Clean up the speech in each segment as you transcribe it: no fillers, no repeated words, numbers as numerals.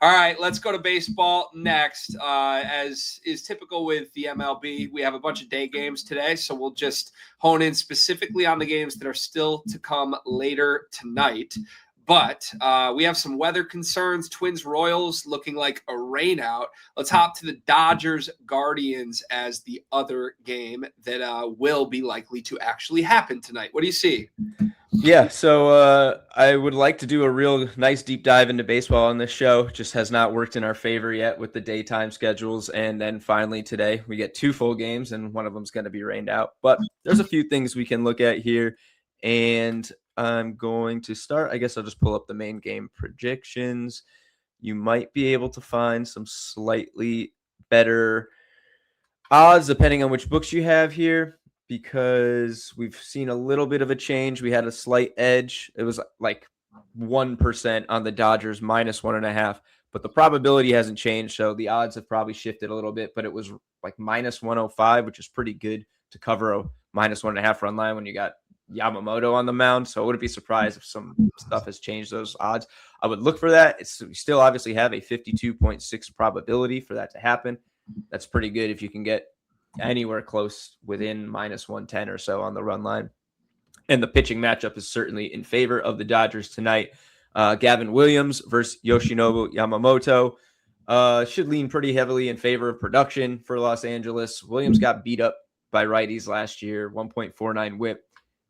All right, let's go to baseball next. As is typical with the MLB, we have a bunch of day games today, so we'll just hone in specifically on the games that are still to come later tonight. But we have some weather concerns. Twins Royals looking like a rain out. Let's hop to the Dodgers Guardians as the other game that will be likely to actually happen tonight. What do you see? Yeah, so I would like to do a real nice deep dive into baseball on this show. Just has not worked in our favor yet with the daytime schedules. And then finally today we get 2 full games and one of them's going to be rained out. But there's a few things we can look at here. And I'm going to start. I guess I'll just pull up the main game predictions. You might be able to find some slightly better odds depending on which books you have here, because we've seen a little bit of a change. We had a slight edge. It was like 1% on the Dodgers, minus 1.5, but the probability hasn't changed. So the odds have probably shifted a little bit, but it was like minus 105, which is pretty good to cover a minus 1.5 run line when you got Yamamoto on the mound. So I wouldn't be surprised if some stuff has changed those odds. I would look for that. We still obviously have a 52.6 probability for that to happen. That's pretty good if you can get anywhere close within minus 110 or so on the run line. And the pitching matchup is certainly in favor of the Dodgers tonight. Gavin Williams versus Yoshinobu Yamamoto should lean pretty heavily in favor of production for Los Angeles. Williams got beat up by righties last year, 1.49 whip,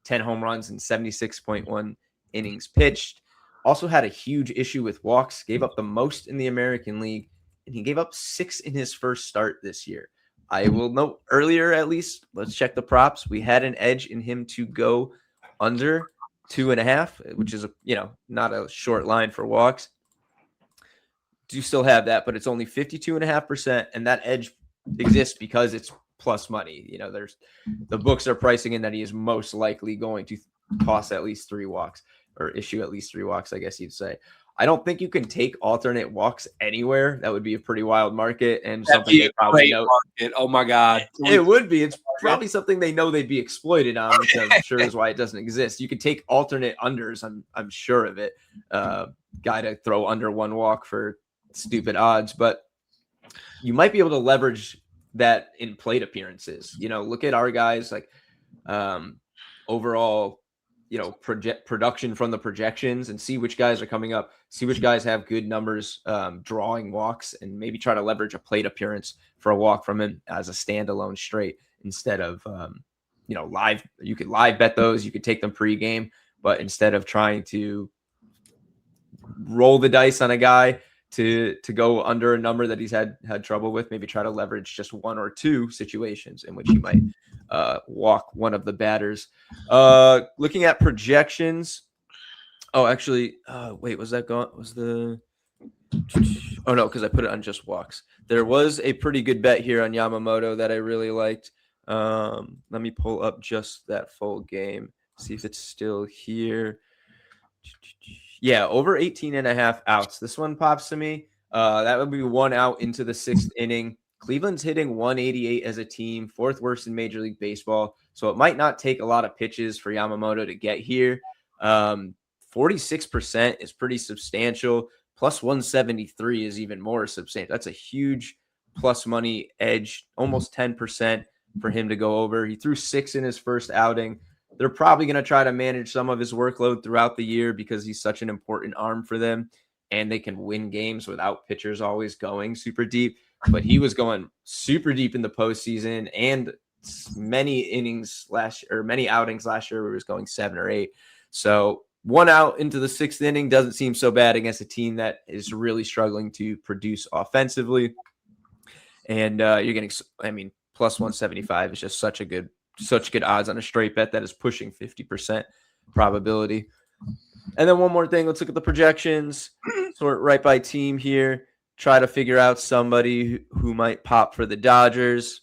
10 home runs and 76.1 innings pitched. Also had a huge issue with walks, gave up the most in the American League, and he gave up 6 in his first start this year. I will note earlier, at least, let's check the props. We had an edge in him to go under 2.5, which is not a short line for walks. Do still have that, but it's only 52.5%, and that edge exists because it's plus money. There's the books are pricing in that he is most likely going to toss at least 3 walks or issue at least 3 walks, I guess you'd say. I don't think you can take alternate walks anywhere. That would be a pretty wild market and something they probably know. Market. Oh my God. It would be. It's probably something they know they'd be exploited on, which I'm sure is why it doesn't exist. You could take alternate unders. I'm sure of it. Guy to throw under 1 walk for stupid odds, but you might be able to leverage that in plate appearances. Look at our guys, like overall, production from the projections, and see which guys are coming up, see which guys have good numbers drawing walks, and maybe try to leverage a plate appearance for a walk from him as a standalone straight instead of live. You could live bet those, you could take them pregame, but instead of trying to roll the dice on a guy to go under a number that he's had trouble with, maybe try to leverage just 1 or 2 situations in which he might walk one of the batters. Looking at projections. Oh, actually, wait, was that gone? Oh no, because I put it on just walks. There was a pretty good bet here on Yamamoto that I really liked. Let me pull up just that full game, see if it's still here. Yeah, over 18.5 outs. This one pops to me. That would be 1 out into the 6th inning. Cleveland's hitting 188 as a team, 4th worst in Major League Baseball. So it might not take a lot of pitches for Yamamoto to get here. 46% is pretty substantial. Plus 173 is even more substantial. That's a huge plus money edge, almost 10% for him to go over. He threw 6 in his first outing. They're probably going to try to manage some of his workload throughout the year because he's such an important arm for them, and they can win games without pitchers always going super deep. But he was going super deep in the postseason, and many outings last year where he was going 7 or 8. So 1 out into the 6th inning doesn't seem so bad against a team that is really struggling to produce offensively. And you're getting, plus 175 is just such good odds on a straight bet that is pushing 50% probability. And then one more thing, let's look at the projections. Sort right by team here. Try to figure out somebody who might pop for the Dodgers.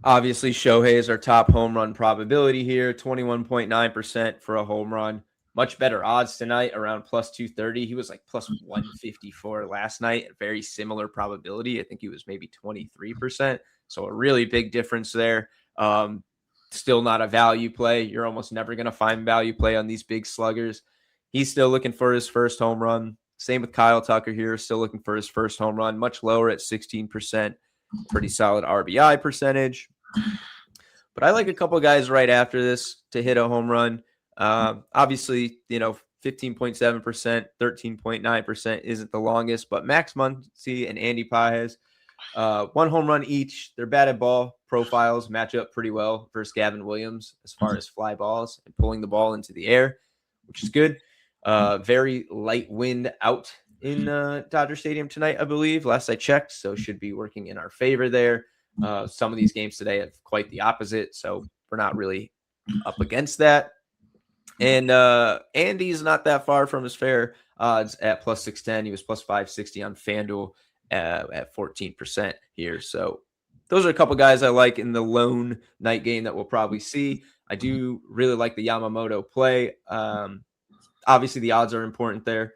Obviously, Shohei is our top home run probability here, 21.9% for a home run. Much better odds tonight, around plus 230. He was like plus 154 last night, a very similar probability. I think he was maybe 23%. So a really big difference there. Still not a value play. You're almost never going to find value play on these big sluggers. He's still looking for his first home run. Same with Kyle Tucker here, still looking for his first home run, much lower at 16%. Pretty solid RBI percentage. But I like a couple guys right after this to hit a home run. Obviously, 15.7%, 13.9% isn't the longest, but Max Muncy and Andy Pages, one home run each. Their batted ball profiles match up pretty well versus Gavin Williams as far as fly balls and pulling the ball into the air, which is good. Very light wind out in Dodger Stadium tonight, I believe, last I checked, so should be working in our favor there. Some of these games today have quite the opposite, so we're not really up against that. And Andy's not that far from his fair odds at plus 610. He was plus 560 on FanDuel at 14% here. So those are a couple guys I like in the lone night game that we'll probably see. I do really like the Yamamoto play. Obviously, the odds are important there.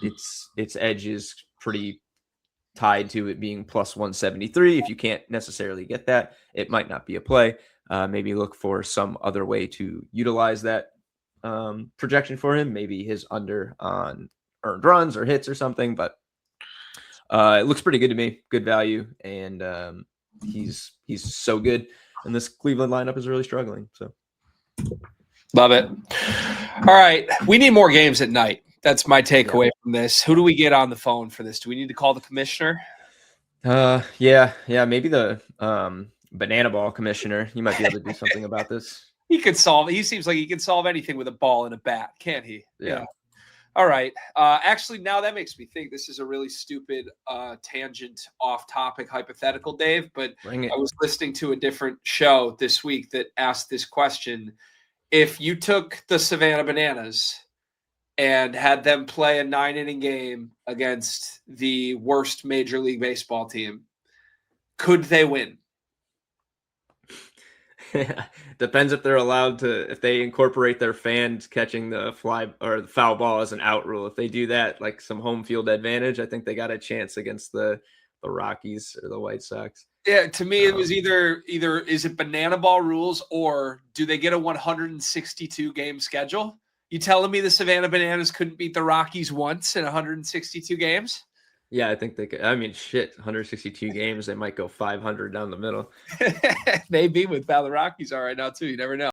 Its edge is pretty tied to it being plus 173. If you can't necessarily get that, it might not be a play. Maybe look for some other way to utilize that projection for him. Maybe his under on earned runs or hits or something. But it looks pretty good to me. Good value, and he's so good. And this Cleveland lineup is really struggling. So love it. All right, we need more games at night. That's my takeaway from this. Who do we get on the phone for this? Do we need to call the commissioner? Yeah. Maybe the banana ball commissioner. You might be able to do something about this. He seems like he can solve anything with a ball and a bat, can't he? Yeah. All right. Actually, now that makes me think this is a really stupid tangent off-topic hypothetical, Dave, but I was listening to a different show this week that asked this question. If you took the Savannah Bananas and had them play a 9-inning game against the worst Major League Baseball team, could they win? Depends if they're allowed to, if they incorporate their fans catching the fly or the foul ball as an out rule. If they do that, like some home field advantage, I think they got a chance against the Rockies or the White Sox. Yeah, to me, it was either is it banana ball rules or do they get a 162 game schedule? You telling me the Savannah Bananas couldn't beat the Rockies once in 162 games? Yeah, I think they could. I mean, 162 games, they might go 500 down the middle. Maybe with how the Rockies are right now, too. You never know.